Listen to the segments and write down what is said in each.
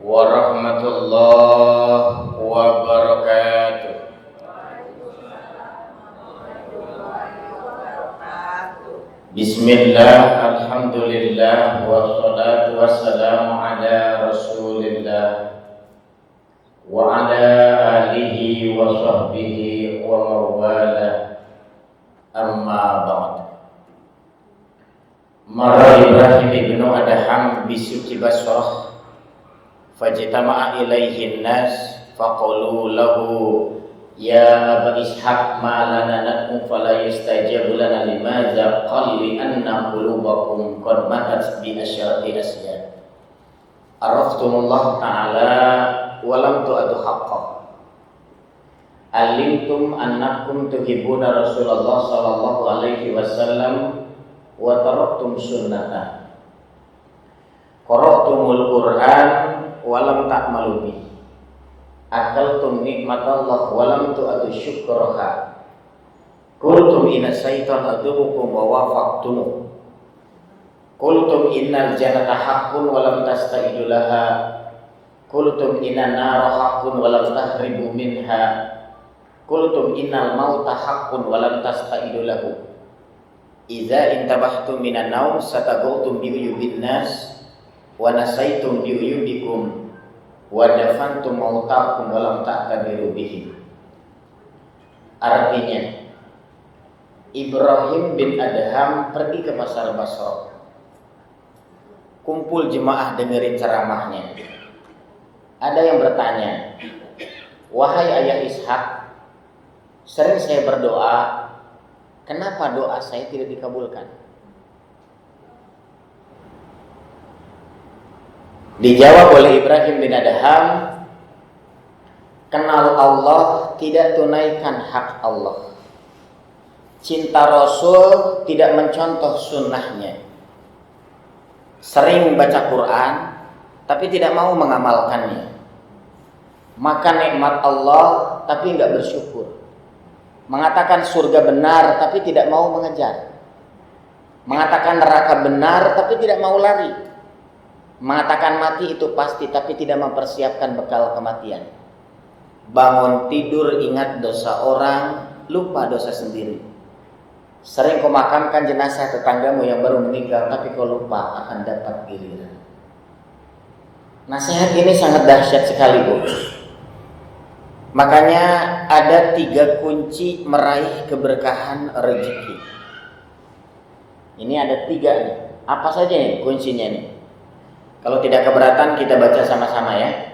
warahmatullahi wabarakatuh. Bismillah, alhamdulillah, wassalatu wassalamu ala rasulillah wa ala alihi wa sahbihi wa mawala, amma ba'd. Mara Ibrahim ibnu Adham bisuki Basrah fajtama'a ilaihi nas faqalu lahu ya Aba Ishaq ma lana nad'u fala yastajibu lana limadza qala li anna qulubakum qad matat bi asyarati asya araftumullah ta'ala wa lam tu'adu haqqah alimtum annakum tuhibbuna Rasulullah sallallahu alaihi wasallam wa taraktum sunnatah qara'tumul Qur'an wa lam ta'malu bihi akaltum nikmatallah wa lam tu'atu syukraha qultum inna syaitan adubukum wa wafaqtum qultum innal jannata haqqun wa lam tasta'idu laha qultum inna nara haqqun wa lam tahribu minha qultum innal mauta haqqun wa lam tasta'idu lahu idza intabahtum minan naum satagautum bi uyubin nas wa nasaitum bi uyubikum wa dafantum mautakum wa lam ta'tabiru bihi. Artinya, Ibrahim bin Adham pergi ke pasar Basrah, kumpul jemaah dengerin ceramahnya. Ada yang bertanya, wahai ayah Ishaq, sering saya berdoa, kenapa doa saya tidak dikabulkan? Dijawab oleh Ibrahim bin Adham, kenal Allah, tidak tunaikan hak Allah. Cinta Rasul, tidak mencontoh sunnahnya. Sering baca Quran, tapi tidak mau mengamalkannya. Makan nikmat Allah, tapi tidak bersyukur. Mengatakan surga benar tapi tidak mau mengejar. Mengatakan neraka benar tapi tidak mau lari. Mengatakan mati itu pasti tapi tidak mempersiapkan bekal kematian. Bangun tidur ingat dosa orang, lupa dosa sendiri. Sering kau makamkan jenazah tetanggamu yang baru meninggal tapi kau lupa akan dapat giliran. Nasihat ini sangat dahsyat sekali, Bu. Makanya ada 3 kunci meraih keberkahan rezeki. Ini ada 3 nih. Apa saja nih kuncinya nih? Kalau tidak keberatan kita baca sama-sama ya.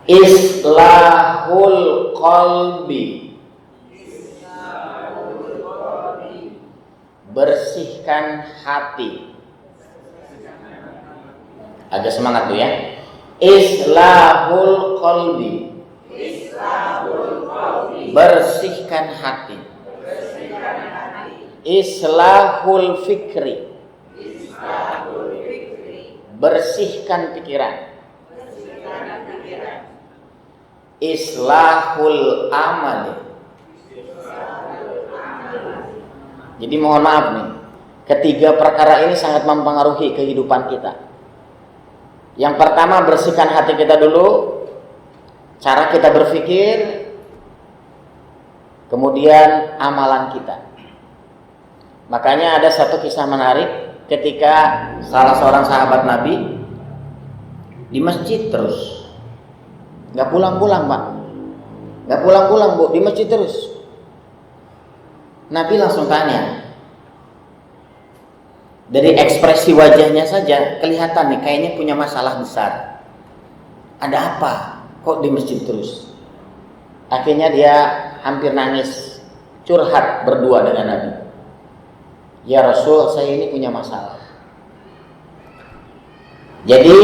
Islahul qalbi. Bersihkan hati. Agak semangat tuh ya. Islahul qalbi. Bersihkan hati. Islahul fikri. Bersihkan pikiran. Islahul amali. Jadi mohon maaf nih, ketiga perkara ini sangat mempengaruhi kehidupan kita. Yang pertama, bersihkan hati kita dulu, cara kita berpikir, kemudian amalan kita. Makanya ada satu kisah menarik ketika salah seorang sahabat Nabi di masjid terus, nggak pulang-pulang, Pak, nggak pulang-pulang, Bu, di masjid terus. Nabi langsung tanya. Dari ekspresi wajahnya saja kelihatan nih kayaknya punya masalah besar. Ada apa? Kok di masjid terus? Akhirnya dia hampir nangis, curhat berdua dengan Nabi. Ya Rasul, saya ini punya masalah. Jadi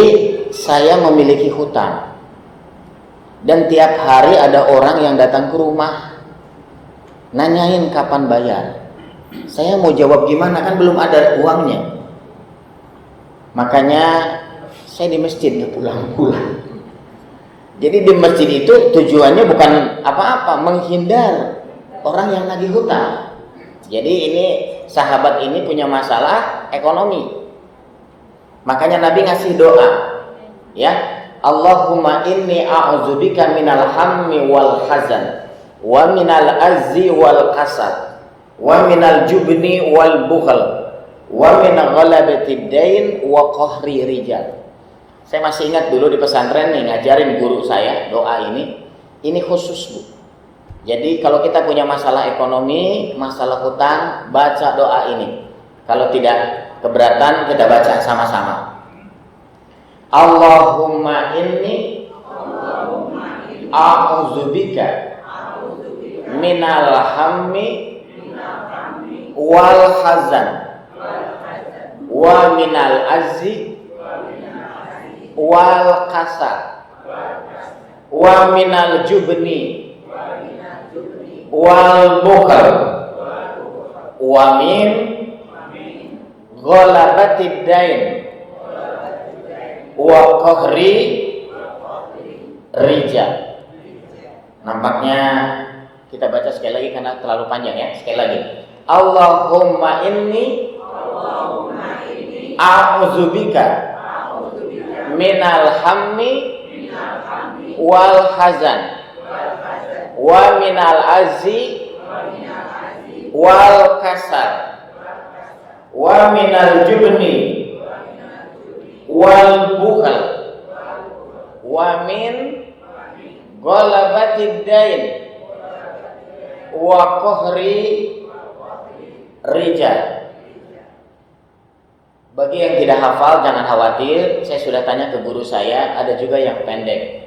saya memiliki hutang. Dan tiap hari ada orang yang datang ke rumah nanyain kapan bayar. Saya mau jawab gimana, kan belum ada uangnya. Makanya saya di masjid nggak pulang-pulang. Jadi di masjid itu tujuannya bukan apa-apa, menghindar orang yang nagih hutang. Jadi ini sahabat ini punya masalah ekonomi. Makanya Nabi ngasih doa, ya. Allahumma inni a'udzubika minal hammi wal hazan wa minal azzi wal kasal wa minal jubni wal bukhl wa min ghalabatid dain wa qahri rijal. Saya masih ingat dulu di pesantren nih ngajarin guru saya doa ini. Ini khusus, Bu. Jadi kalau kita punya masalah ekonomi, masalah hutang, baca doa ini. Kalau tidak keberatan, kita baca sama-sama. Allahumma inni a'udzubika minal hammi wal hazan wa minal azzi wal kasal wa minal jubni wal bukhl wa min ghalabatid dain wa qahri rijal. Nampaknya kita baca sekali lagi karena terlalu panjang ya. Sekali lagi. Allahumma inni a'udzubika minal hammi wal hazan wa minal azzi wal kasal wa minal jubni wal bukhl wa min ghalabatid dain wa qahri rijal. Bagi yang tidak hafal jangan khawatir, saya sudah tanya ke guru saya, ada juga yang pendek.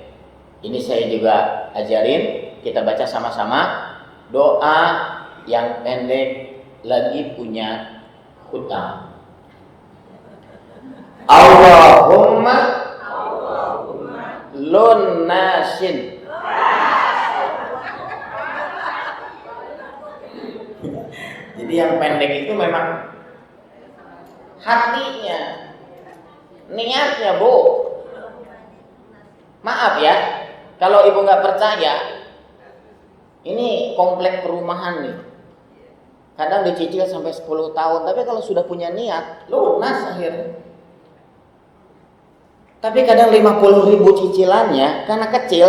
Ini saya juga ajarin, kita baca sama-sama doa yang pendek lagi punya hutang. Allahumma lunasin. Jadi yang pendek itu memang hatinya, niatnya, Bu. Maaf ya, kalau ibu nggak percaya, ini komplek perumahan nih. Kadang dicicil sampai 10 tahun, tapi kalau sudah punya niat, lunas akhirnya. Tapi kadang 50.000 cicilannya karena kecil,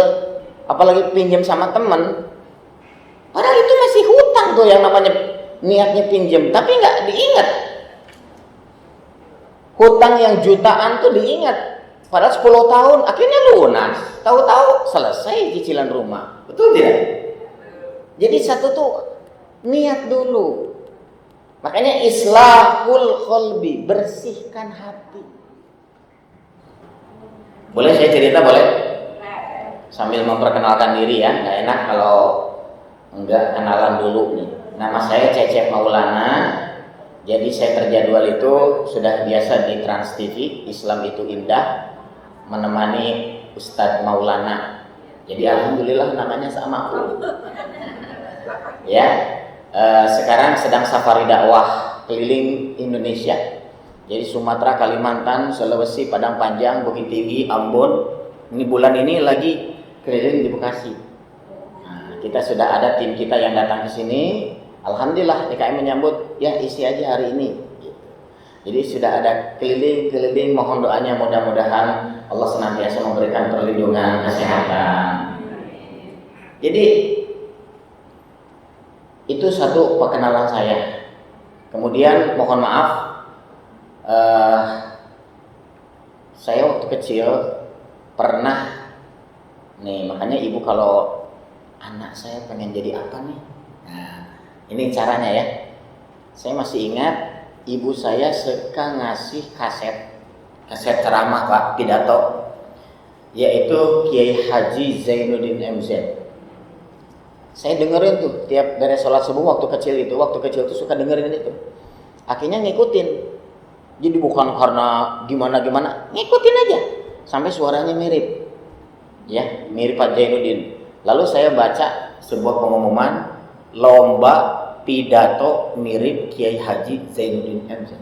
apalagi pinjam sama temen. Padahal itu masih hutang tuh yang namanya niatnya pinjam, tapi nggak diingat. Hutang yang jutaan tuh diingat. Padahal 10 tahun akhirnya lunas. Tahu-tahu selesai cicilan rumah. Betul tidak? Jadi satu tuh niat dulu. Makanya islahul qalbi, bersihkan hati. Boleh saya cerita, boleh? Sambil memperkenalkan diri ya, nggak enak kalau enggak kenalan dulu nih. Nama saya Cecep Maulana. Jadi saya terjadwal itu sudah biasa di Trans TV, Islam itu Indah, menemani Ustadz Maulana. Jadi alhamdulillah namanya sama aku. Ya, sekarang sedang safari dakwah keliling Indonesia. Jadi Sumatera, Kalimantan, Sulawesi, Padang Panjang, Bukit Tinggi, Ambon. Ini bulan ini lagi keliling di Bekasi. Nah, kita sudah ada tim kita yang datang ke sini. Alhamdulillah DKM menyambut, ya isi aja hari ini. Jadi sudah ada keliling-keliling, mohon doanya mudah-mudahan Allah senantiasa memberikan perlindungan, kesehatan. Jadi itu satu perkenalan saya. Kemudian mohon maaf, saya waktu kecil pernah nih, makanya ibu kalau anak saya pengen jadi apa nih, nah ini caranya ya. Saya masih ingat ibu saya suka ngasih kaset ceramah Pak, pidato, yaitu Kiai Haji Zainuddin MZ. Saya dengerin tuh tiap beres sholat subuh waktu kecil itu suka dengerin itu. Akhirnya ngikutin. Jadi bukan karena gimana, ngikutin aja sampai suaranya mirip. Ya, mirip Pak Zainuddin. Lalu saya baca sebuah pengumuman lomba pidato mirip Kiai Haji Zainuddin MZ.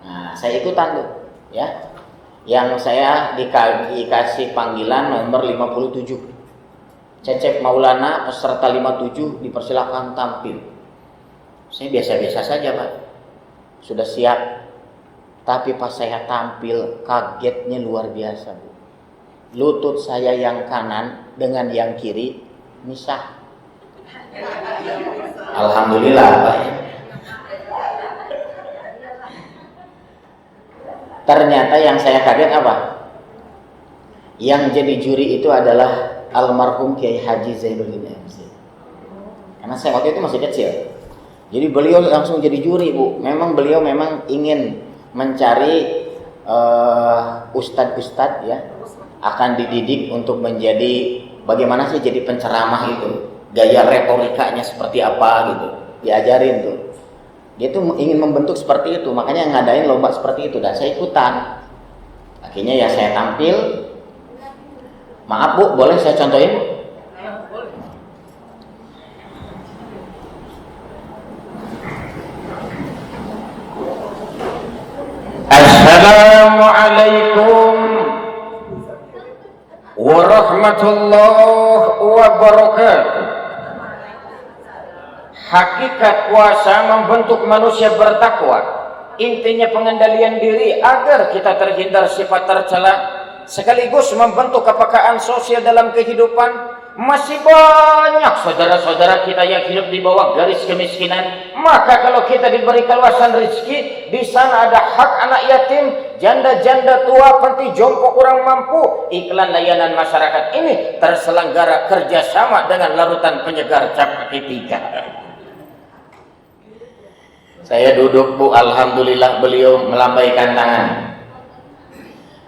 Nah, saya ikutan tuh, ya. Yang saya dikasih panggilan nomor 57. Cecep Maulana peserta 57 dipersilakan tampil. Saya biasa-biasa saja, Pak. Sudah siap. Tapi pas saya tampil, kagetnya luar biasa, Bu. Lutut saya yang kanan dengan yang kiri misah. Alhamdulillah, Pak. Ternyata yang saya kaget apa? Yang jadi juri itu adalah almarhum Kiai Haji Zainuddin MC. Karena saya waktu itu masih kecil. Jadi beliau langsung jadi juri, Bu. Memang beliau ingin mencari ustadz-ustadz ya, akan dididik untuk menjadi bagaimana sih jadi penceramah itu, gaya retorikanya seperti apa gitu, diajarin tuh. Dia tuh ingin membentuk seperti itu, makanya ngadain lomba seperti itu, dan saya ikutan. Akhirnya ya saya tampil. Maaf Bu, boleh saya contohin? Assalamualaikum warahmatullahi wabarakatuh. Hakikat puasa membentuk manusia bertakwa. Intinya pengendalian diri agar kita terhindar sifat tercela, sekaligus membentuk kepekaan sosial dalam kehidupan. Masih banyak saudara-saudara kita yang hidup di bawah garis kemiskinan. Maka kalau kita diberi keluasan rezeki, di sana ada hak anak yatim, janda-janda tua, panti jompo kurang mampu. Iklan layanan masyarakat ini terselenggara kerjasama dengan larutan penyegar cap ketiga. Saya duduk, Bu, alhamdulillah beliau melambaikan tangan.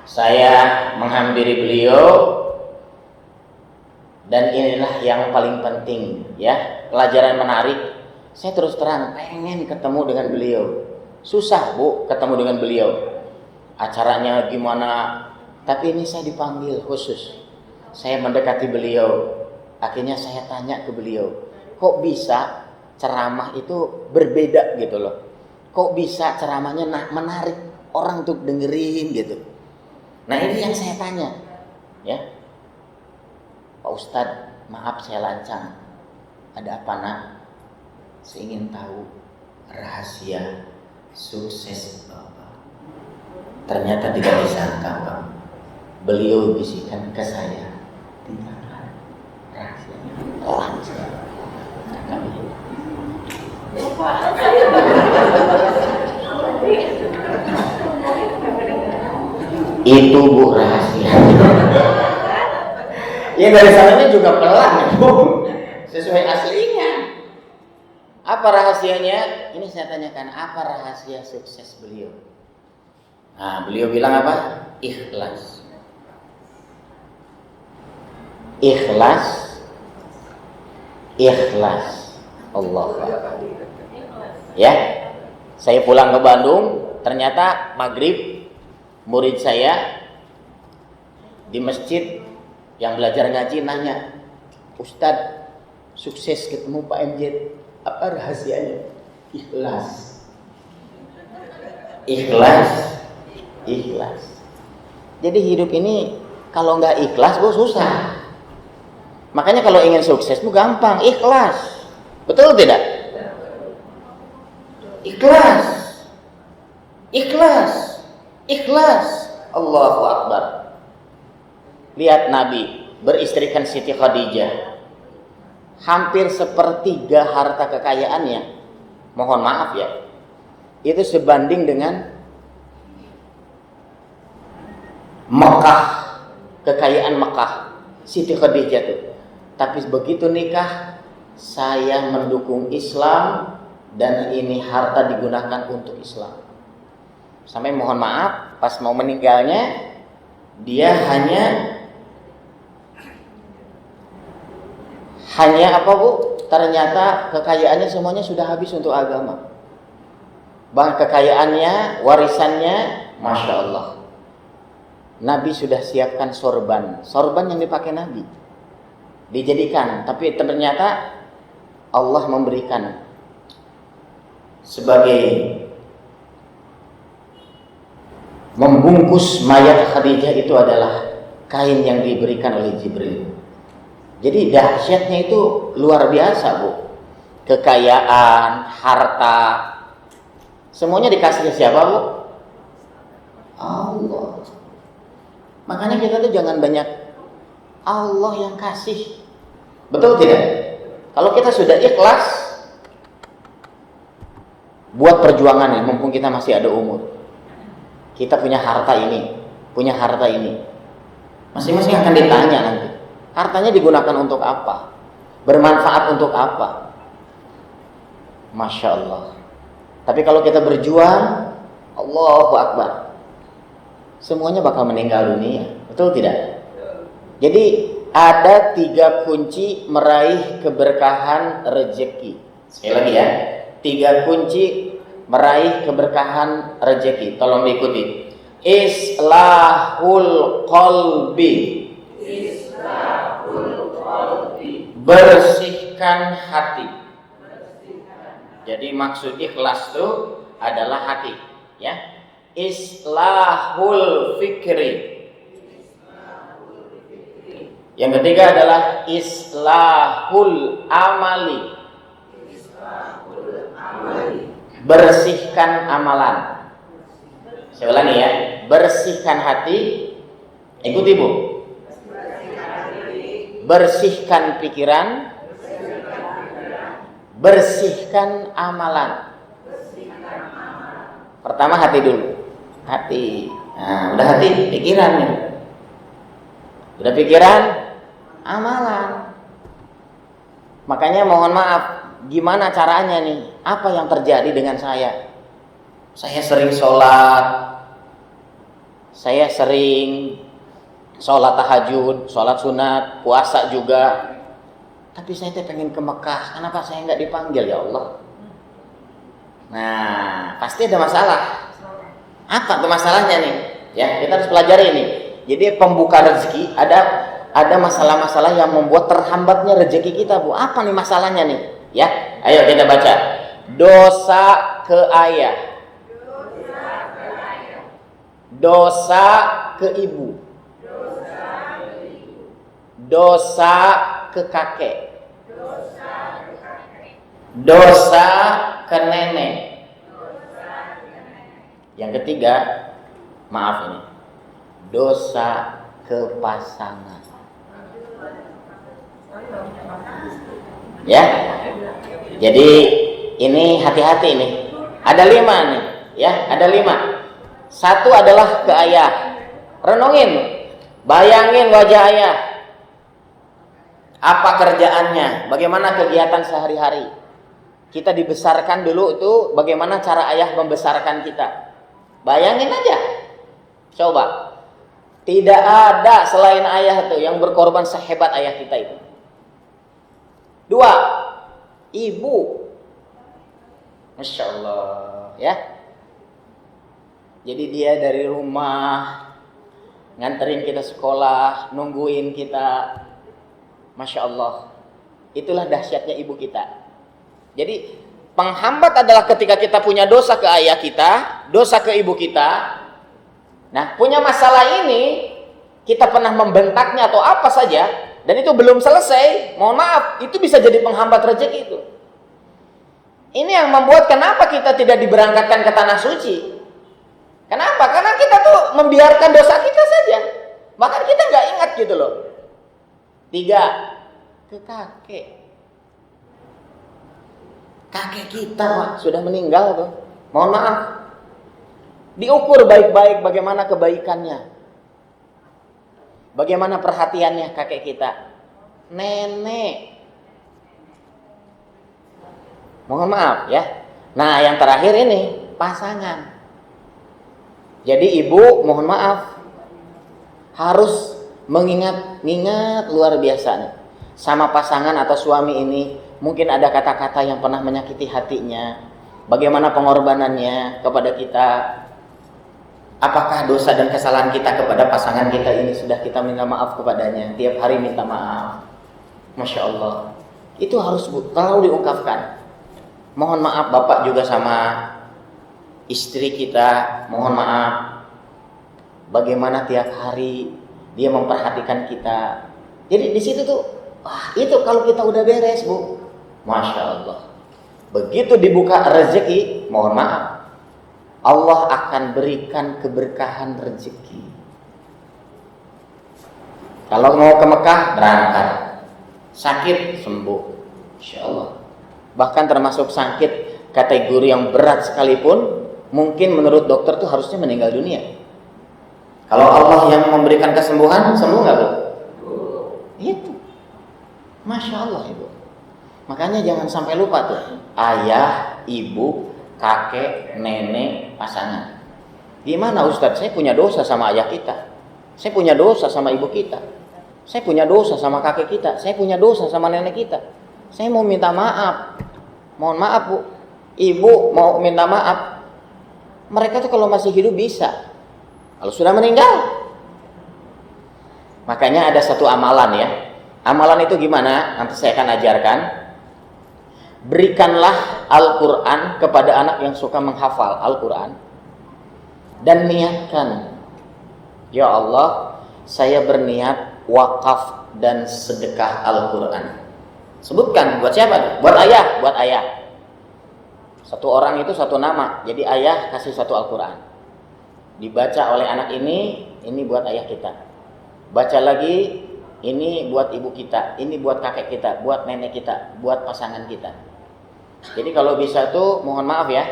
Saya menghampiri beliau. Dan inilah yang paling penting ya, pelajaran menarik. Saya terus terang pengen ketemu dengan beliau. Susah, Bu, ketemu dengan beliau. Acaranya gimana? Tapi ini saya dipanggil khusus. Saya mendekati beliau. Akhirnya saya tanya ke beliau, kok bisa ceramah itu berbeda gitu loh? Kok bisa ceramahnya menarik orang untuk dengerin gitu? Nah ini yang saya tanya ya. Pak Ustadz, maaf saya lancang. Ada apa nak? Saya ingin tahu rahasia sukses Bapak. Ternyata tidak disangka, Pak. Beliau bisikan ke saya, tidak ada rahasianya. Lancar. Itu Bu rahasia. Ya dari sananya juga pelan ya Bu, sesuai aslinya. Apa rahasianya? Ini saya tanyakan, apa rahasia sukses beliau? Nah beliau bilang apa? Ikhlas. Ikhlas. Ikhlas. Allah. Ya, saya pulang ke Bandung, ternyata maghrib murid saya di masjid yang belajar ngaji nanya, Ustadz, sukses ketemu Pak MJ, apa rahasianya? Ikhlas. Ikhlas. Ikhlas. Jadi hidup ini kalau nggak ikhlas, Bu, susah. Makanya kalau ingin sukses, Bu, gampang, ikhlas. Betul tidak? Ikhlas. Ikhlas. Ikhlas. Allahu Akbar. Lihat Nabi beristrikan Siti Khadijah, hampir sepertiga harta kekayaannya, mohon maaf ya, itu sebanding dengan Mekah, kekayaan Mekah Siti Khadijah itu. Tapi begitu nikah, saya mendukung Islam dan ini harta digunakan untuk Islam. Sampai mohon maaf, pas mau meninggalnya dia hanya apa Bu? Ternyata kekayaannya semuanya sudah habis untuk agama. Bahkan kekayaannya, warisannya, Masya Allah. Nabi sudah siapkan sorban yang dipakai Nabi, dijadikan. Tapi ternyata Allah memberikan sebagai membungkus mayat Khadijah itu adalah kain yang diberikan oleh Jibril. Jadi dahsyatnya itu luar biasa Bu. Kekayaan, harta, semuanya dikasih siapa Bu? Allah. Makanya kita tuh jangan banyak Allah yang kasih. Betul tidak? Kalau kita sudah ikhlas buat perjuangan ini, mumpung kita masih ada umur, kita punya harta ini, masing-masing akan ditanya nanti. Hartanya digunakan untuk apa? Bermanfaat untuk apa? Masya Allah. Tapi kalau kita berjuang, Allahu Akbar, semuanya bakal meninggal dunia. Betul tidak? Jadi ada 3 kunci meraih keberkahan rezeki. Sekali lagi ya, 3 kunci meraih keberkahan rezeki. Tolong diikuti. Islahul qalbi. Bersihkan hati. Jadi maksud ikhlas itu adalah hati, ya. Islahul fikri. Yang ketiga adalah islahul amali. Bersihkan amalan. Saya ulangi ya, bersihkan hati. Ikuti Bu. Bersihkan pikiran, bersihkan amalan. Pertama hati dulu. Hati. Nah, udah hati, pikiran nih. Udah pikiran, amalan. Makanya mohon maaf, gimana caranya nih? Apa yang terjadi dengan saya? Saya sering sholat, saya sering sholat tahajud, sholat sunat, puasa juga. Tapi saya pengen ke Mekah, kenapa saya nggak dipanggil ya Allah? Nah, pasti ada masalah. Apa tuh masalahnya nih? Ya, kita harus pelajari ini. Jadi pembuka rezeki ada masalah-masalah yang membuat terhambatnya rezeki kita, Bu. Apa nih masalahnya nih? Ya, ayo kita baca. Dosa ke ayah. Dosa ke ibu. Dosa ke kakek. Dosa ke nenek. Yang ketiga, maaf ini, dosa ke pasangan. Ya, jadi ini hati-hati nih. Ada 5 nih, ya, ada 5. 1 adalah ke ayah. Renungin, bayangin wajah ayah. Apa kerjaannya? Bagaimana kegiatan sehari-hari? Kita dibesarkan dulu itu bagaimana cara ayah membesarkan kita? Bayangin aja. Coba. Tidak ada selain ayah itu yang berkorban sehebat ayah kita itu. 2, ibu. Masya Allah, ya. Jadi dia dari rumah nganterin kita sekolah, nungguin kita. Masya Allah. Itulah dahsyatnya ibu kita. Jadi penghambat adalah ketika kita punya dosa ke ayah kita, dosa ke ibu kita. Nah, punya masalah ini, kita pernah membentaknya atau apa saja, dan itu belum selesai, mohon maaf, itu bisa jadi penghambat rezeki itu. Ini yang membuat kenapa kita tidak diberangkatkan ke tanah suci. Kenapa? Karena kita tuh membiarkan dosa kita saja. Bahkan kita nggak ingat gitu loh. 3, ke kakek. Kakek kita Pak, sudah meninggal tuh. Mohon maaf. Diukur baik-baik bagaimana kebaikannya. Bagaimana perhatiannya kakek kita. Nenek. Mohon maaf ya. Nah, yang terakhir ini pasangan. Jadi ibu mohon maaf harus mengingat luar biasa nih. Sama pasangan atau suami ini mungkin ada kata-kata yang pernah menyakiti hatinya. Bagaimana pengorbanannya kepada kita. Apakah dosa dan kesalahan kita kepada pasangan kita ini sudah kita minta maaf kepadanya. Tiap hari minta maaf. Masya Allah. Itu harus selalu diungkapkan. Mohon maaf Bapak juga sama istri kita. Mohon maaf. Bagaimana tiap hari dia memperhatikan kita. Jadi di situ tuh, itu kalau kita udah beres Bu. Masya Allah. Begitu dibuka rezeki, mohon maaf. Allah akan berikan keberkahan rezeki. Kalau mau ke Mekah, berangkat. Sakit, sembuh. Insya Allah. Bahkan termasuk sakit kategori yang berat sekalipun, mungkin menurut dokter tuh harusnya meninggal dunia. Kalau Allah yang memberikan kesembuhan, sembuh nggak Bu? Itu. Masya Allah Ibu. Makanya jangan sampai lupa tuh. Ayah, ibu, kakek, nenek, pasangan. Gimana Ustadz? Saya punya dosa sama ayah kita. Saya punya dosa sama ibu kita. Saya punya dosa sama kakek kita. Saya punya dosa sama nenek kita. Saya mau minta maaf. Mohon maaf Bu. Ibu mau minta maaf. Mereka tuh kalau masih hidup bisa. Kalau sudah meninggal. Makanya ada satu amalan ya. Amalan itu gimana? Nanti saya akan ajarkan. Berikanlah Al-Quran kepada anak yang suka menghafal Al-Quran. Dan niatkan. Ya Allah, saya berniat wakaf dan sedekah Al-Quran. Sebutkan, buat siapa? Buat ayah, buat ayah. Satu orang itu satu nama. Jadi ayah kasih satu Al-Quran. Dibaca oleh anak ini buat ayah kita. Baca lagi, ini buat ibu kita, ini buat kakek kita, buat nenek kita, buat pasangan kita. Jadi kalau bisa tuh, mohon maaf ya,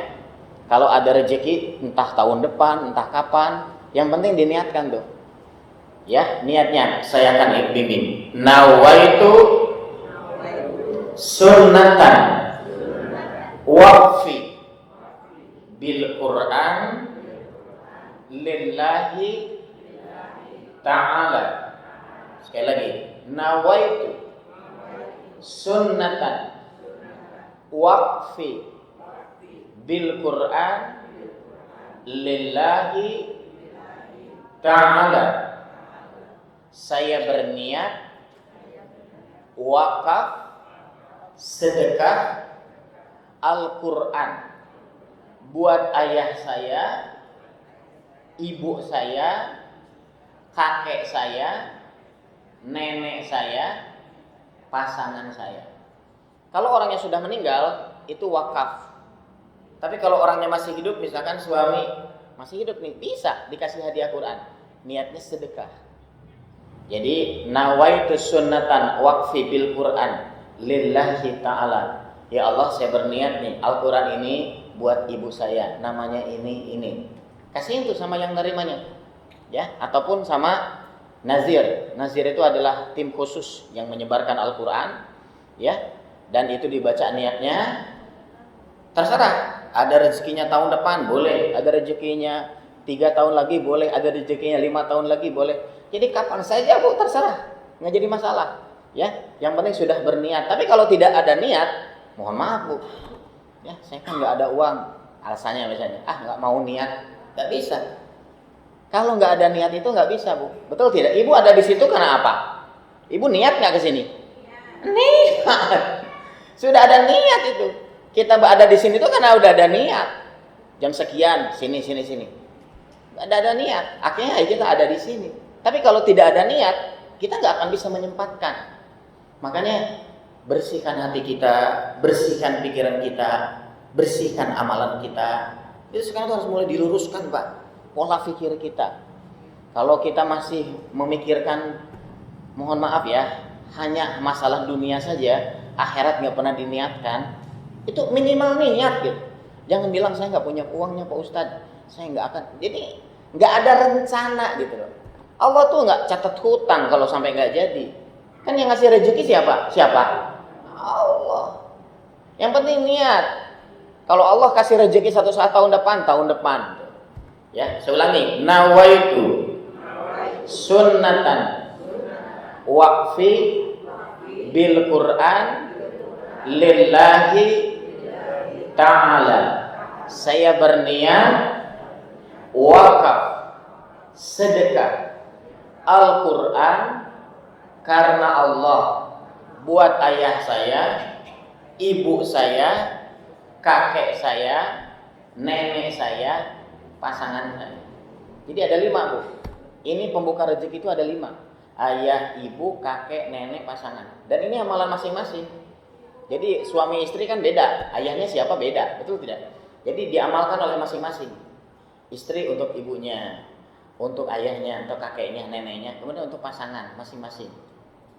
kalau ada rezeki entah tahun depan, entah kapan, yang penting diniatkan tuh. Ya, niatnya saya akan bimbing. Nawaitu sunnatan waqfi bil Quran lillahi ta'ala. Sekali lagi, nawaitu sunnatan waqfi bil Quran lillahi ta'ala. Saya berniat wakaf sedekah Al-Quran buat ayah saya, ibu saya, kakek saya, nenek saya, pasangan saya. Kalau orangnya sudah meninggal, itu wakaf. Tapi kalau orangnya masih hidup, misalkan suami masih hidup nih, bisa dikasih hadiah Quran. Niatnya sedekah. Jadi nawaitu sunnatan waqfi bil Quran lillahi ta'ala. Ya Allah, saya berniat nih Al-Quran ini buat ibu saya, namanya ini. Kasihin tuh sama yang nerimanya. Ya, ataupun sama nazir. Nazir itu adalah tim khusus yang menyebarkan Al-Quran, ya. Dan itu dibaca niatnya. Terserah, ada rezekinya tahun depan boleh, ada rezekinya 3 tahun lagi boleh, ada rezekinya 5 tahun lagi boleh. Jadi kapan saja Bu, terserah, nggak jadi masalah. Ya, yang penting sudah berniat. Tapi kalau tidak ada niat, mohon maaf Bu. Ya, saya kan nggak ada uang. Alasannya misalnya, nggak mau niat, nggak bisa. Kalau nggak ada niat itu nggak bisa Bu. Betul tidak? Ibu ada di situ karena apa? Ibu niat nggak ke sini? Niat. Sudah ada niat itu. Kita ada di sini itu karena udah ada niat. Jam sekian, sini. Ada niat. Akhirnya kita ada di sini. Tapi kalau tidak ada niat, kita nggak akan bisa menyempatkan. Makanya bersihkan hati kita, bersihkan pikiran kita, bersihkan amalan kita. Itu sekarang harus mulai diluruskan Pak, pola pikir kita. Kalau kita masih memikirkan, mohon maaf ya, hanya masalah dunia saja, akhirat nggak pernah diniatkan, itu minimal niat gitu. Jangan bilang saya nggak punya uangnya Pak Ustadz, saya nggak akan. Jadi nggak ada rencana gitu loh. Allah tuh nggak catat hutang kalau sampai nggak jadi. Kan yang ngasih rezeki siapa? Allah. Yang penting niat. Kalau Allah kasih rezeki satu saat tahun depan. Ya, saya ulangi. Nawaitu sunnatan waqfi bil Quran lillahi ta'ala. Saya berniat wakaf sedekah Al-Quran karena Allah buat ayah saya, ibu saya, kakek saya, nenek saya, pasangan saya. Jadi ada 5 Bu. Ini pembuka rezeki itu ada 5. Ayah, ibu, kakek, nenek, pasangan. Dan ini amalan masing-masing. Jadi suami istri kan beda, ayahnya siapa beda, betul tidak? Jadi diamalkan oleh masing-masing. Istri untuk ibunya, untuk ayahnya atau kakeknya, neneknya, kemudian untuk pasangan masing-masing.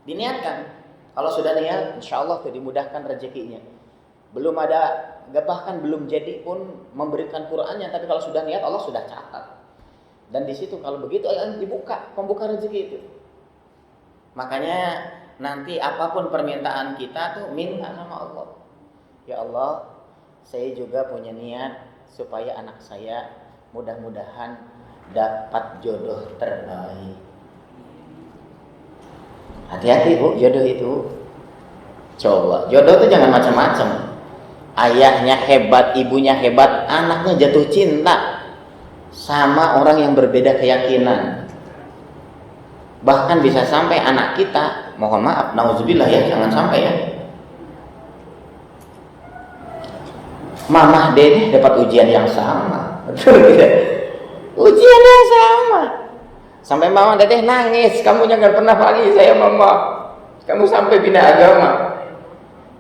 Diniatkan. Kalau sudah niat, insya Allah tuh dimudahkan rezekinya. Belum ada, bahkan belum jadi pun memberikan Qur'annya, tapi kalau sudah niat Allah sudah catat. Dan di situ kalau begitu dibuka, pembuka rezeki itu. Makanya nanti apapun permintaan kita tuh minta sama Allah. Ya Allah, saya juga punya niat supaya anak saya mudah-mudahan dapat jodoh terbaik. Hati-hati Bu, jodoh itu. Coba, jodoh itu jangan macam-macam. Ayahnya hebat, ibunya hebat, anaknya jatuh cinta sama orang yang berbeda keyakinan. Bahkan bisa sampai anak kita, mohon maaf, nauzubillah ya, jangan sampai ya, Mama Dede dapat ujian yang sama. Betul tidak? Ujian yang sama. Sampai Mama Dede nangis, kamu jangan pernah lagi saya Mama, kamu sampai bina agama.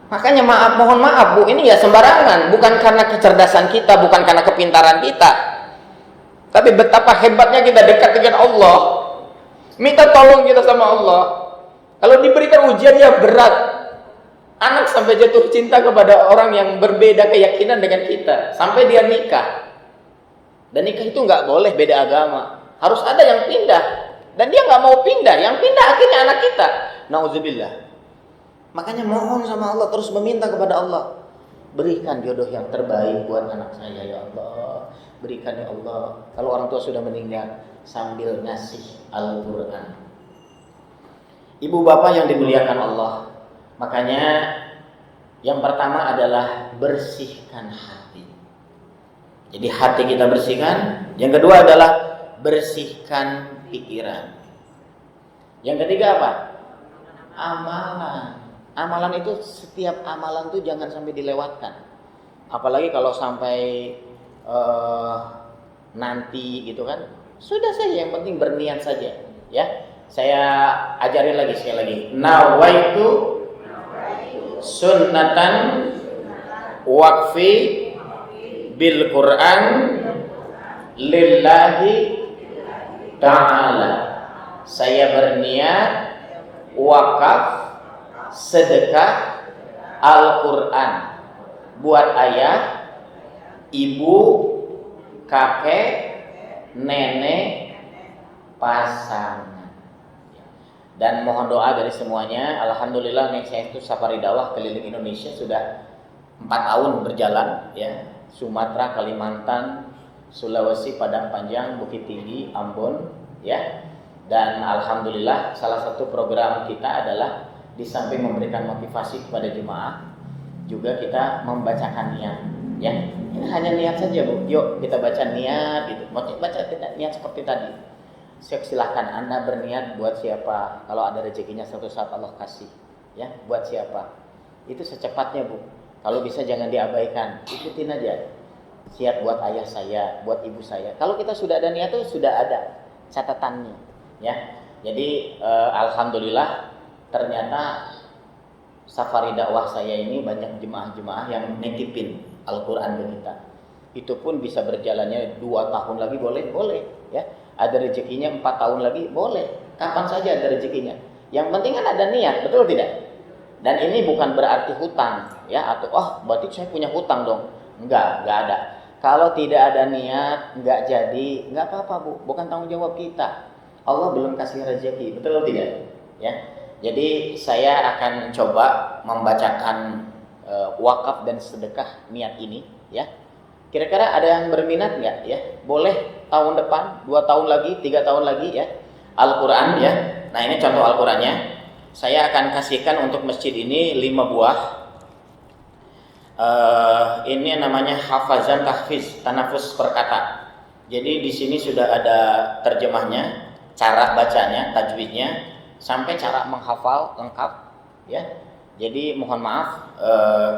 Makanya maaf, mohon maaf Bu, ini ya sembarangan, bukan karena kecerdasan kita, bukan karena kepintaran kita, tapi betapa hebatnya kita dekat dengan Allah. Minta tolong kita sama Allah. Kalau diberikan ujian yang berat, anak sampai jatuh cinta kepada orang yang berbeda keyakinan dengan kita, sampai dia nikah. Dan nikah itu nggak boleh beda agama, harus ada yang pindah. Dan dia nggak mau pindah, yang pindah akhirnya anak kita. Nauzubillah. Makanya mohon sama Allah, terus meminta kepada Allah, berikan jodoh yang terbaik buat anak saya ya Allah. Berikan ya Allah. Kalau orang tua sudah meninggal, sambil ngasih Al-Quran. Ibu bapak yang dimuliakan Allah, makanya yang pertama adalah bersihkan hati. Jadi hati kita bersihkan. Yang kedua adalah bersihkan pikiran. Yang ketiga apa? Amalan. Amalan itu, setiap amalan itu jangan sampai dilewatkan. Apalagi kalau sampai nanti gitu kan. Sudah saja, yang penting berniat saja ya. Saya ajarin lagi sekali lagi. Nawaitu sunnatan waqfi bil Quran lillahi ta'ala. Saya berniat wakaf sedekah Al-Quran buat ayah, ibu, kakek, nenek, pasangan. Dan mohon doa dari semuanya. Alhamdulillah nih, saya itu safari dakwah keliling Indonesia sudah 4 tahun berjalan ya. Sumatera, Kalimantan, Sulawesi, Padang Panjang, Bukit Tinggi, Ambon ya. Dan alhamdulillah salah satu program kita adalah di samping memberikan motivasi kepada jemaah, juga kita membacakan niat ya. Ini hanya niat saja Bu. Yuk kita baca niat gitu. Mau baca niat seperti tadi. Silahkan Anda berniat buat siapa. Kalau ada rezekinya suatu saat Allah kasih ya, buat siapa. Itu secepatnya Bu. Kalau bisa jangan diabaikan. Ikutin aja. Siap buat ayah saya, buat ibu saya. Kalau kita sudah ada niat itu sudah ada catatannya ya. Jadi alhamdulillah ternyata safari dakwah saya ini banyak jemaah-jemaah yang nitipin Al-Quran ke kita. Itu pun bisa berjalannya 2 tahun lagi boleh ya. Ada rezekinya 4 tahun lagi boleh. Kapan saja ada rezekinya. Yang penting kan ada niat, betul tidak? Dan ini bukan berarti hutang ya, atau berarti saya punya hutang dong. Enggak ada. Kalau tidak ada niat, enggak jadi, enggak apa-apa Bu, bukan tanggung jawab kita. Allah belum kasih rezeki, betul tidak? Ya. Jadi saya akan coba membacakan wakaf dan sedekah niat ini ya. Kira-kira ada yang berminat enggak ya? Boleh tahun depan, 2 tahun lagi, 3 tahun lagi ya. Al-Quran ya. Nah ini contoh Al-Qurannya. Saya akan kasihkan untuk masjid ini 5 buah. Ini namanya hafazan tahfiz, tanafus perkata. Jadi di sini sudah ada terjemahnya, cara bacanya, tajwidnya, sampai cara menghafal lengkap ya. Jadi mohon maaf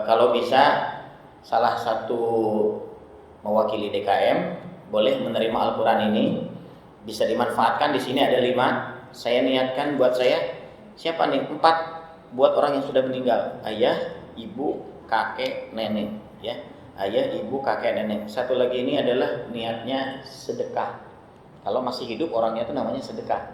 kalau bisa salah satu mewakili DKM boleh menerima Al-Quran ini, bisa dimanfaatkan. Di sini ada 5. Saya niatkan buat saya, siapa nih? 4 buat orang yang sudah meninggal, ayah, ibu, kakek, nenek ya. ayah, ibu, kakek, nenek. Satu lagi ini adalah niatnya sedekah. Kalau masih hidup orangnya itu namanya sedekah.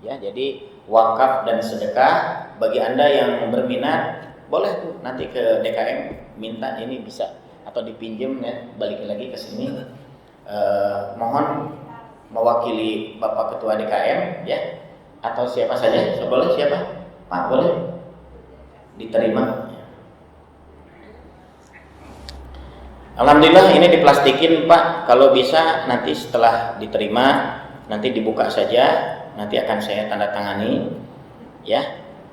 Ya, jadi wakaf dan sedekah bagi Anda yang berminat boleh tuh nanti ke DKM minta ini bisa atau dipinjam ya, balik lagi ke sini. Mohon mewakili Bapak Ketua DKM ya atau siapa saja, boleh siapa? Pak, boleh diterima. Alhamdulillah ini diplastikin Pak. Kalau bisa nanti setelah diterima nanti dibuka saja, nanti akan saya tanda tangani ya.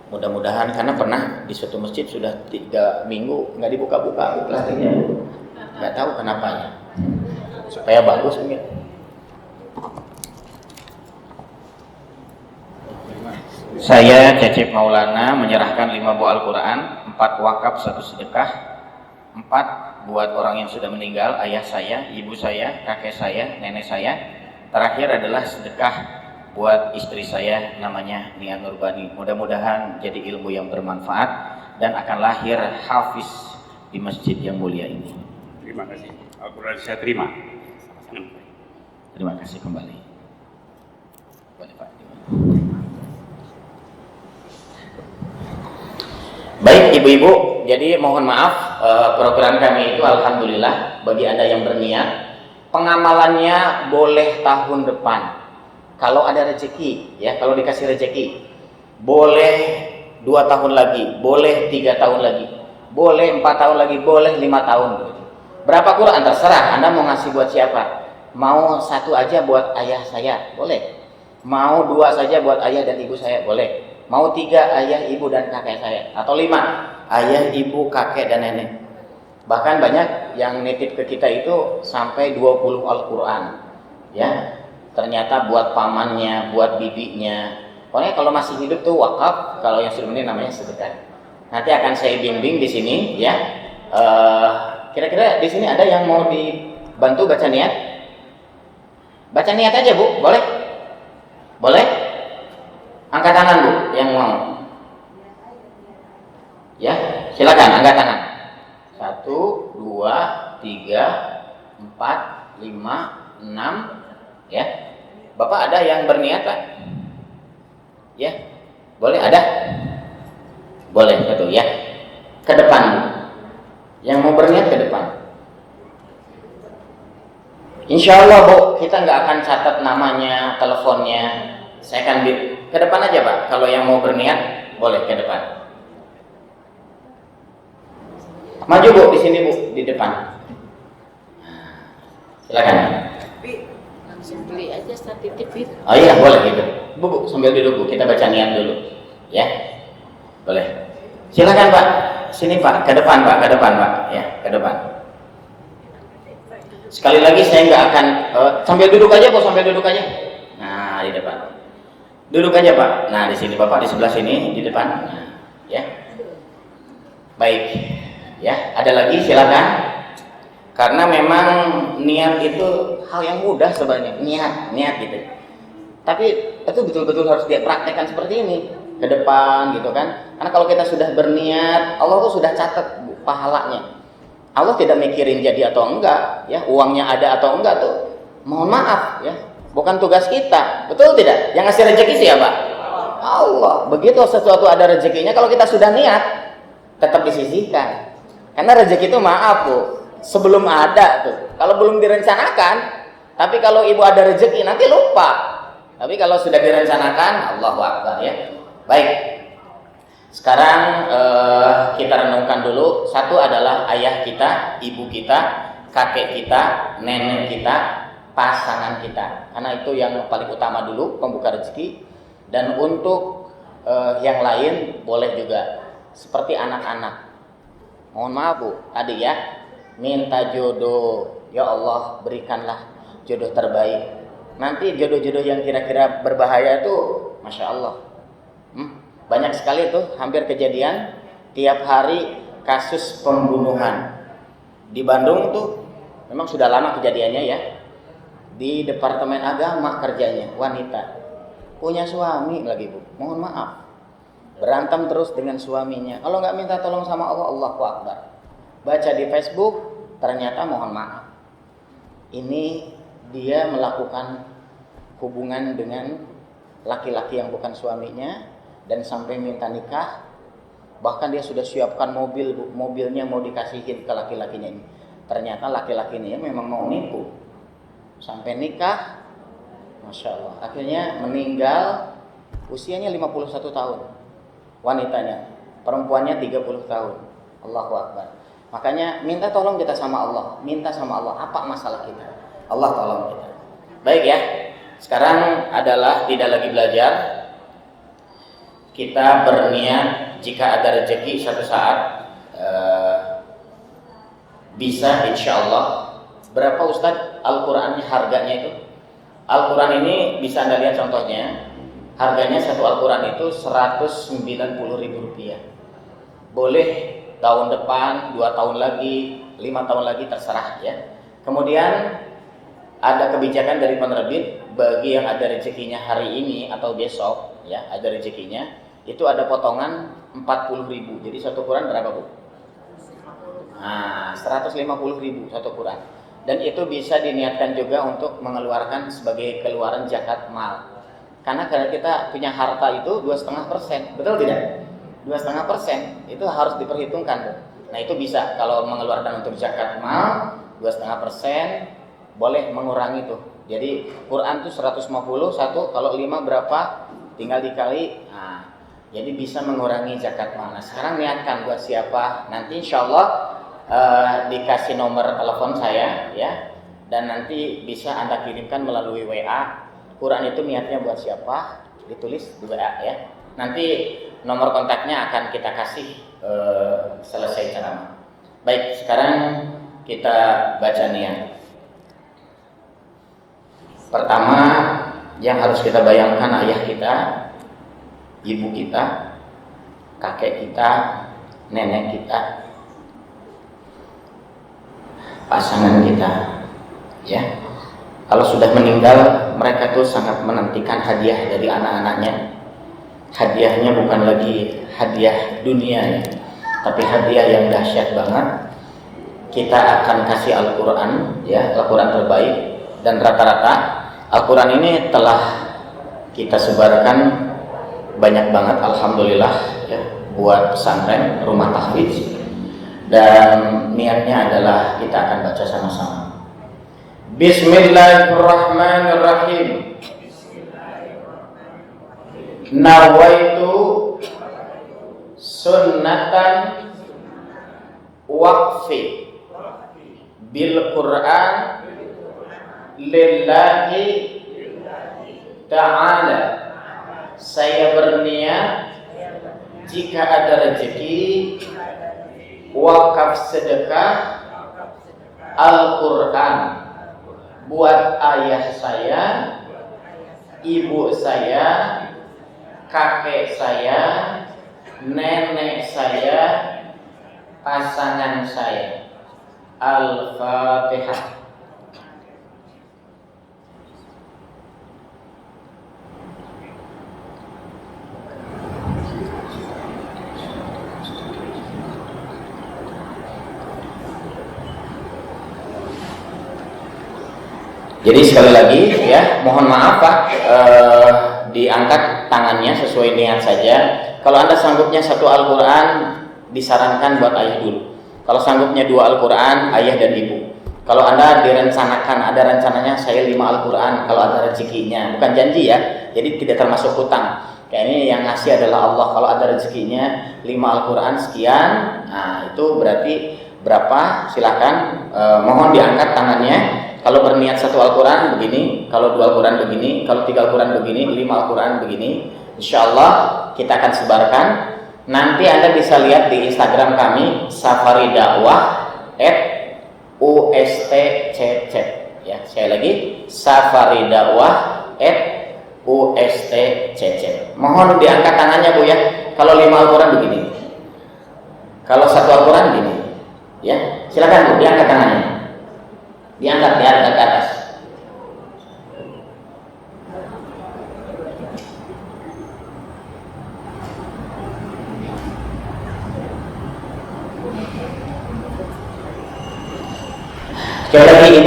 Mudah-mudahan karena pernah di suatu masjid sudah 3 minggu nggak dibuka-buka plastiknya, nggak tahu kenapanya. Supaya bagus mungkin. Saya Cecep Maulana menyerahkan 5 buah Al-Quran, 4 wakaf, 1 sedekah, 4 buat orang yang sudah meninggal, ayah saya, ibu saya, kakek saya, nenek saya. Terakhir adalah sedekah buat istri saya namanya Nia Nurbani. Mudah-mudahan jadi ilmu yang bermanfaat dan akan lahir hafiz di masjid yang mulia ini. Terima kasih. Al-Quran saya terima. Terima kasih kembali. Boleh Pak. Baik ibu-ibu, jadi mohon maaf program kami itu alhamdulillah bagi Anda yang berniat pengamalannya boleh tahun depan kalau ada rezeki ya, kalau dikasih rezeki boleh 2 tahun lagi, boleh 3 tahun lagi, boleh 4 tahun lagi, boleh 5 tahun. Berapa Quran terserah Anda mau ngasih buat siapa. Mau 1 aja buat ayah saya boleh, mau 2 saja buat ayah dan ibu saya boleh, mau 3 ayah, ibu, dan kakek saya, atau 5 ayah, ibu, kakek, dan nenek. Bahkan banyak yang nitip ke kita itu sampai 20 Al-Quran ya, ternyata buat pamannya, buat bibinya. Pokoknya kalau masih hidup tuh wakaf, kalau yang sudah meninggal namanya sedekah. Nanti akan saya bimbing di sini ya. Kira-kira di sini ada yang mau dibantu baca niat? Baca niat aja Bu, boleh? Boleh? Angkat tangan Bu, yang mau. Ya, silakan angkat tangan. 1, 2, 3, 4, 5, 6. Ya, Bapak ada yang berniat Pak? Ya, boleh ada? Boleh, betul ya. Ke depan Bu. Yang mau berniat ke depan. Insya Allah Bu, kita nggak akan catat namanya, teleponnya. Saya akan ke depan aja Pak. Kalau yang mau berniat, boleh ke depan. Maju Bu, di sini Bu, di depan. Silakan. Tapi langsung beli aja sertifikat. Oh iya, boleh gitu. Bu, sambil duduk Bu, kita baca niat dulu. Ya, boleh. Silakan Pak. Sini Pak, ke depan Pak, ke depan Pak. Ya, ke depan. Sekali lagi saya nggak akan sambil duduk aja Bu, sambil duduk aja. Nah, di depan. Duduk aja Pak. Nah, di sini Bapak di sebelah sini, di depan. Nah, ya. Baik. Ya, ada lagi silakan. Karena memang niat itu hal yang mudah sebenarnya, niat gitu. Tapi itu betul-betul harus dia praktekkan seperti ini ke depan gitu kan. Karena kalau kita sudah berniat, Allah tuh sudah catat pahalanya. Allah tidak mikirin jadi atau enggak, ya uangnya ada atau enggak tuh. Mohon maaf ya, bukan tugas kita, betul tidak? Yang ngasih rezeki siapa? Allah. Begitu sesuatu ada rezekinya, kalau kita sudah niat, tetap disisihkan. Karena rezeki itu maaf Bu, sebelum ada tuh. Kalau belum direncanakan, tapi kalau ibu ada rezeki nanti lupa. Tapi kalau sudah direncanakan, Allahu Akbar ya. Baik. Sekarang kita renungkan dulu. Satu adalah ayah kita, ibu kita, kakek kita, nenek kita, pasangan kita. Karena itu yang paling utama dulu, pembuka rezeki. Dan untuk yang lain boleh juga. Seperti anak-anak. Mohon maaf Bu, tadi ya, minta jodoh. Ya Allah, berikanlah jodoh terbaik. Nanti jodoh-jodoh yang kira-kira berbahaya itu, Masya Allah. Banyak sekali tuh, hampir kejadian tiap hari kasus pembunuhan di Bandung tuh. Memang sudah lama kejadiannya ya. Di Departemen Agama kerjanya, wanita punya suami lagi Bu. Mohon maaf, berantem terus dengan suaminya. Kalau nggak minta tolong sama Allah, Allahu Akbar. Baca di Facebook ternyata mohon maaf, ini dia melakukan hubungan dengan laki-laki yang bukan suaminya dan sampai minta nikah. Bahkan dia sudah siapkan mobilnya mau dikasihin ke laki-lakinya ini. Ternyata laki-lakinya memang mau nipu. Sampai nikah, Masya Allah, akhirnya meninggal usianya 51 tahun. Wanitanya, perempuannya 30 tahun. Allahu Akbar. Makanya minta tolong kita sama Allah. Minta sama Allah, apa masalah kita? Allah tolong kita. Baik ya, sekarang adalah tidak lagi belajar. Kita berniat jika ada rezeki suatu saat bisa insya Allah. Berapa Ustadz Al-Qurannya harganya itu? Al-Quran ini bisa Anda lihat contohnya. Harganya satu Al-Quran itu Rp190.000. Boleh tahun depan, 2 tahun lagi, 5 tahun lagi, terserah ya. Kemudian ada kebijakan dari penerbit, bagi yang ada rezekinya hari ini atau besok ya, ada rezekinya, itu ada potongan 40.000. Jadi satu Quran berapa Bu? Nah, 150.000 satu Quran. Dan itu bisa diniatkan juga untuk mengeluarkan sebagai keluaran zakat mal. Karena kita punya harta itu 2,5%, betul tidak? 2,5% itu harus diperhitungkan. Nah itu bisa kalau mengeluarkan untuk zakat mal 2,5%, boleh mengurangi tuh. Jadi Quran itu 150, satu kalau 5 berapa? Tinggal dikali. Nah, jadi bisa mengurangi zakat mal. Nah sekarang niatkan buat siapa? Nanti insya Allah dikasih nomor telepon saya ya, dan nanti bisa Anda kirimkan melalui WA. Quran itu niatnya buat siapa? Ditulis di WA ya. Nanti nomor kontaknya akan kita kasih selesai ceramah. Baik, sekarang kita baca niat. Pertama yang harus kita bayangkan, ayah kita, ibu kita, kakek kita, nenek kita, pasangan kita ya. Kalau sudah meninggal, mereka tuh sangat menantikan hadiah dari anak-anaknya. Hadiahnya bukan lagi hadiah dunia ya, tapi hadiah yang dahsyat banget. Kita akan kasih Al-Quran ya, Al-Quran terbaik. Dan rata-rata Al-Quran ini telah kita sebarkan banyak banget, alhamdulillah ya, buat pesantren, rumah tahfidz. Dan niatnya adalah kita akan baca sama-sama. Bismillahirrahmanirrahim. Nawaitu sunnatan waqfi bil Quran lillahi ta'ala. Saya berniat jika ada rezeki wakaf sedekah Al-Quran buat ayah saya, ibu saya, kakek saya, nenek saya, pasangan saya. Al-Fatihah. Jadi sekali lagi ya, mohon maaf Pak, diangkat tangannya sesuai niat saja. Kalau Anda sanggupnya satu Al-Quran, disarankan buat ayah dulu. Kalau sanggupnya 2 Al-Quran, ayah dan ibu. Kalau Anda direncanakan, ada rencananya saya 5 Al-Quran kalau ada rezekinya, bukan janji ya, jadi tidak termasuk hutang. Kayak ini yang ngasih adalah Allah. Kalau ada rezekinya 5 Al-Quran sekian, nah itu berarti berapa? Silakan, mohon diangkat tangannya. Kalau berniat 1 Al-Quran begini, kalau 2 Al-Quran begini, kalau 3 Al-Quran begini, 5 Al-Quran begini. Insya Allah kita akan sebarkan. Nanti Anda bisa lihat di Instagram kami, Safari Dakwah @ustcc ya. Saya lagi, Safari Dakwah @ustcc. Mohon diangkat tangannya Bu ya. Kalau 5 Al-Quran begini, kalau 1 Al-Quran begini ya. Silakan Bu, diangkat tangannya. Diangkat ke atas.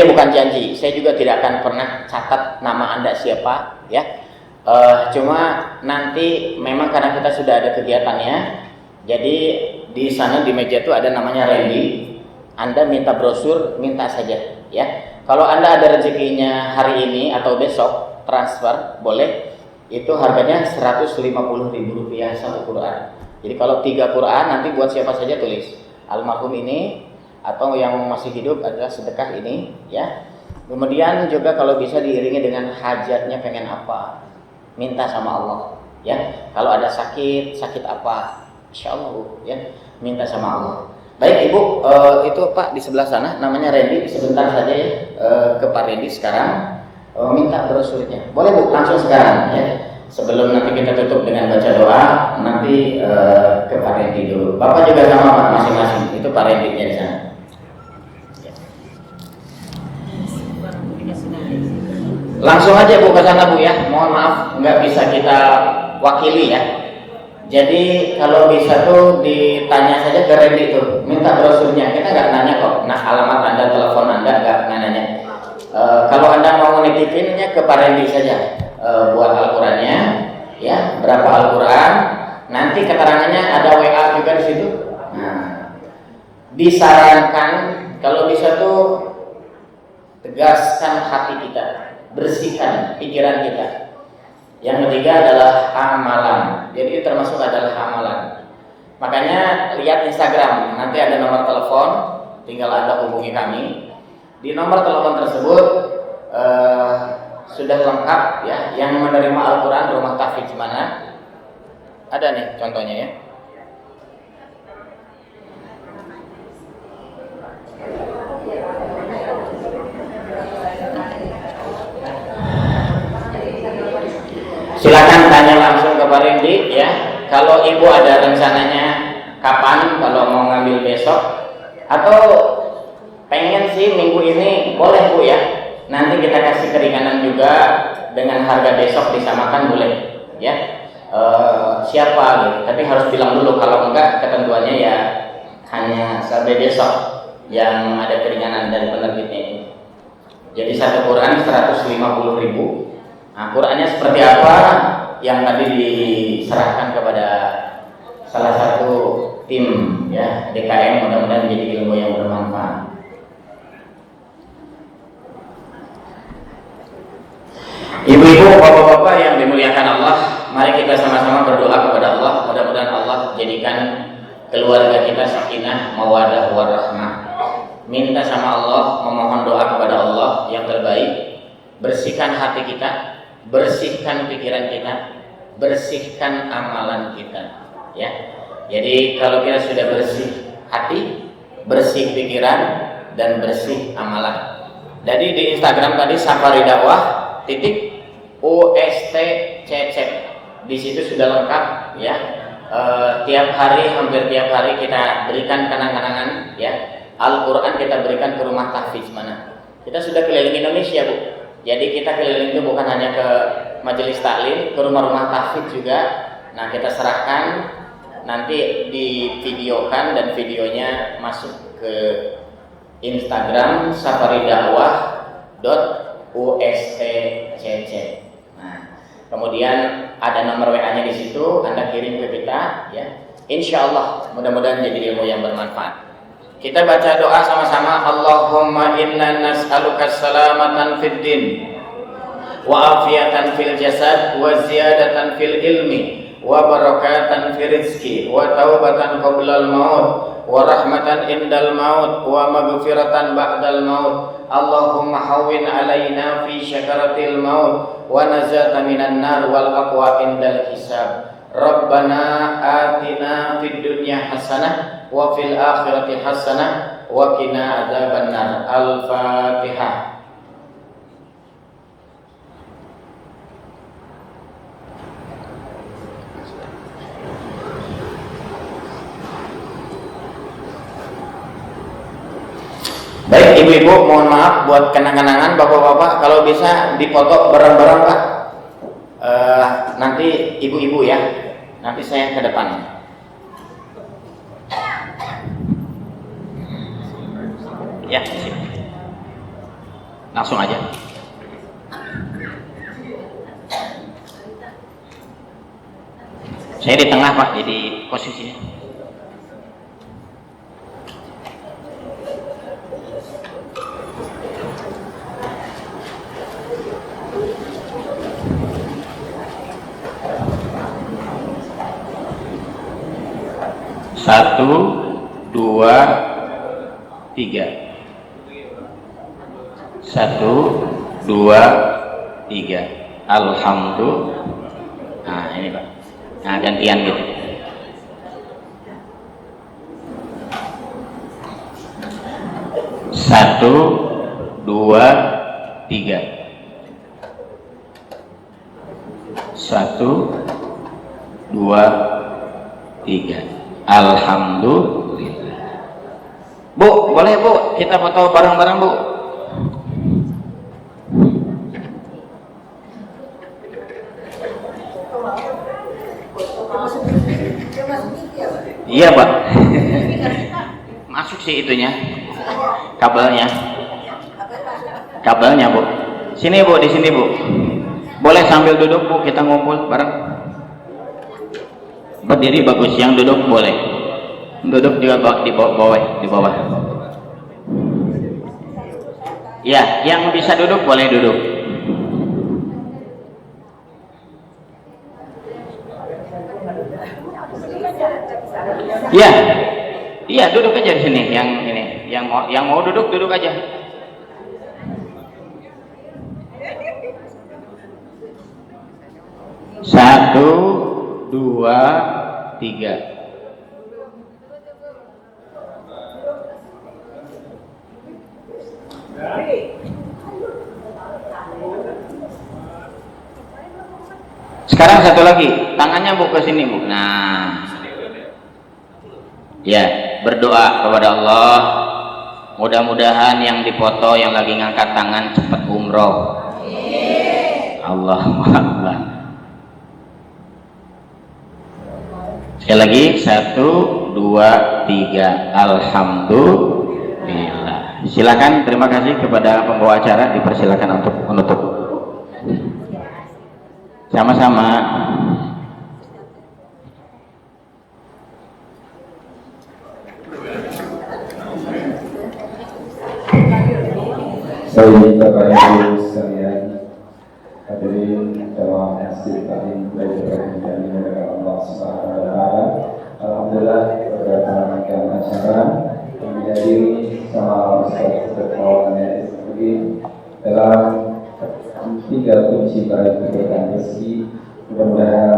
ini bukan janji, saya juga tidak akan pernah catat nama Anda siapa, ya. Cuma nanti memang karena kita sudah ada kegiatannya, jadi di sana di meja itu ada namanya Randy. Anda minta brosur, minta saja, ya. Kalau Anda ada rezekinya hari ini atau besok transfer, boleh. Itu harganya Rp150.000 satu Quran. Jadi kalau 3 Quran nanti buat siapa saja tulis. Almarhum ini atau yang masih hidup adalah sedekah ini, ya. Kemudian juga kalau bisa diiringi dengan hajatnya pengen apa, minta sama Allah, ya. Kalau ada sakit apa, insyaallah Bu, ya, minta sama Allah. Baik Ibu, itu Pak di sebelah sana namanya Randy, sebentar saja ya ke Pak Randy sekarang minta brosurnya. Boleh Bu, langsung sekarang ya. Sebelum nanti kita tutup dengan baca doa, nanti ke Pak Randy dulu. Bapak juga sama Pak masing-masing, itu Pak Randy-nya di sana. Langsung aja Bu ke sana Bu ya. Mohon maaf nggak bisa kita wakili ya. Jadi kalau bisa tuh ditanya saja ke Randy tuh, minta brosurnya. Kita nggak nanya kok. Nah alamat Anda, telepon Anda nggak nanya. Kalau Anda mau nitipinnya ke Pak Randy saja, buat Al-Qurannya, ya berapa Al-Quran. Nanti keterangannya ada WA juga di situ. Nah, disarankan kalau bisa tuh tegaskan hati kita, bersihkan pikiran kita. Yang ketiga adalah amalan. Jadi termasuk adalah amalan. Makanya lihat Instagram, nanti ada nomor telepon, tinggal Anda hubungi kami. Di nomor telepon tersebut sudah lengkap ya, yang menerima Al-Quran rumah tahfidz mana? Ada nih contohnya ya. Silakan tanya langsung ke Pak Randy ya. Kalau Ibu ada rencananya kapan, kalau mau ngambil besok atau pengen sih minggu ini, boleh Bu ya. Nanti kita kasih keringanan juga dengan harga besok disamakan, boleh ya. Siapa gitu. Tapi harus bilang dulu, kalau enggak ketentuannya ya hanya sampai besok yang ada keringanan dari penerbitnya ini. Jadi satu Quran 150.000. Nah, Qurannya seperti apa yang tadi diserahkan kepada salah satu tim ya DKM, mudah-mudahan menjadi ilmu yang bermanfaat. Ibu-ibu, bapak-bapak yang dimuliakan Allah, mari kita sama-sama berdoa kepada Allah. Mudah-mudahan Allah jadikan keluarga kita sakinah, mawaddah, warahmah. Minta sama Allah, memohon doa kepada Allah yang terbaik. Bersihkan hati kita, bersihkan pikiran kita, bersihkan amalan kita, ya. Jadi kalau kita sudah bersih hati, bersih pikiran, dan bersih amalan. Jadi di Instagram tadi Safari Dakwah _USTCC, di situ sudah lengkap ya. Tiap hari, hampir tiap hari kita berikan kenang-kenangan ya. Al-Quran kita berikan ke rumah tahfidz mana. Kita sudah keliling Indonesia Bu. Jadi kita keliling itu bukan hanya ke majelis taklim, ke rumah-rumah tahfidz juga. Nah kita serahkan, nanti divideokan dan videonya masuk ke Instagram safaridakwah.ustcc. Nah kemudian ada nomor WA-nya di situ, Anda kirim ke kita ya. Insya Allah mudah-mudahan jadi ilmu yang bermanfaat. Kita baca doa sama-sama. Allahumma inna nas'aluka salamatan fid din wa afiyatan fil jasad wa ziyadatan fil ilmi wa barakatan fil rizki wa taubatan qablal maut wa rahmatan indal maut wa maghfiratan ba'dal maut. Allahumma hawwin alaina fi syakaratil maut wa nazata minan nar wal aqwa indal hisab. Rabbana atina fid dunya hasanah wa fil akhirati hasanah wa qina adzabannar. Al-Fatihah. Baik ibu-ibu, mohon maaf buat kenang-kenangan, bapak-bapak kalau bisa dipoto bareng-bareng Pak. Nanti ibu-ibu ya, nanti saya ke depan. Ya. Langsung aja. Saya di tengah Pak, jadi posisinya. Satu, dua, tiga. Satu, dua, tiga. Alhamdulillah. Nah ini Pak. Nah gantian gitu. Satu, dua, tiga. Satu, dua, tiga. Alhamdulillah. Bu, boleh Bu, kita foto bareng-bareng Bu. Iya Pak. Masuk sih itunya, kabelnya Bu. Sini Bu, di sini Bu. Boleh sambil duduk Bu, kita ngumpul bareng. Berdiri bagus, yang duduk boleh. Duduk juga di bawah. Ya, yang bisa duduk boleh duduk. Iya, duduk aja di sini. Yang ini, yang mau duduk aja. Satu, dua, tiga. Sekarang satu lagi, tangannya Bu ke sini Bu. Nah, ya, berdoa kepada Allah. Mudah-mudahan yang dipoto yang lagi ngangkat tangan cepat umroh. Allahu Akbar. Sekali lagi, satu, dua, tiga. Alhamdulillah. Silakan, terima kasih kepada pembawa acara, dipersilakan untuk menutup. Sama-sama. Bapak Ibu sekalian, hadirin dalam masjid taklim belajar dan dimuliakan Allah Subhanahu wa taala. Alhamdulillah pada rangkaian acara yang dihadiri sama Ustaz Maulana Ismail dalam 3 kunci baik keberkahan rezeki, mudah-mudahan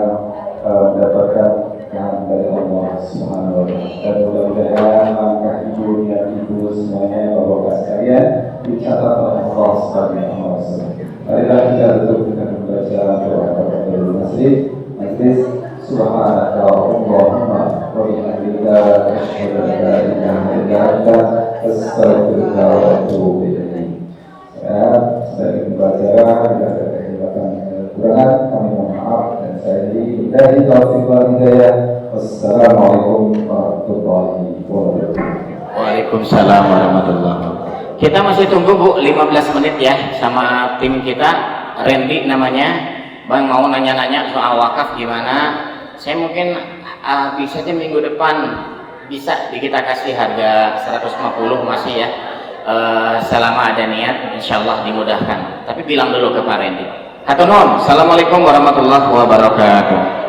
mendapatkan rahmat dari Allah Subhanahu wa taala, dan mudah-mudahan langkah ibu dan ibu semuanya bapak-bapak sekalian dicatat oleh Allah Subhanahu wa taala. Marilah kita tutup dengan membaca doa kepada masjid. Majlis subhanaka Allahumma wa bihamdika asyhadu an la ilaha illa anta astaghfiruka wa atubu ilaik. Saya membaca bila ada kehilafan kekurangan kami mohon maaf, dan saya dari taufiq wal hidayah. Wassalamualaikum warahmatullahi wabarakatuh. Waalaikumsalam warahmatullahi wabarakatuh. Kita masih tunggu Bu, 15 menit ya, sama tim kita. Randy namanya. Bang mau nanya-nanya soal wakaf gimana. Saya mungkin bisa aja minggu depan bisa kita kasih harga 150 masih ya. Selama ada niat, insyaallah dimudahkan. Tapi bilang dulu ke Pak Randy. Hatur nuhun. Assalamualaikum warahmatullahi wabarakatuh.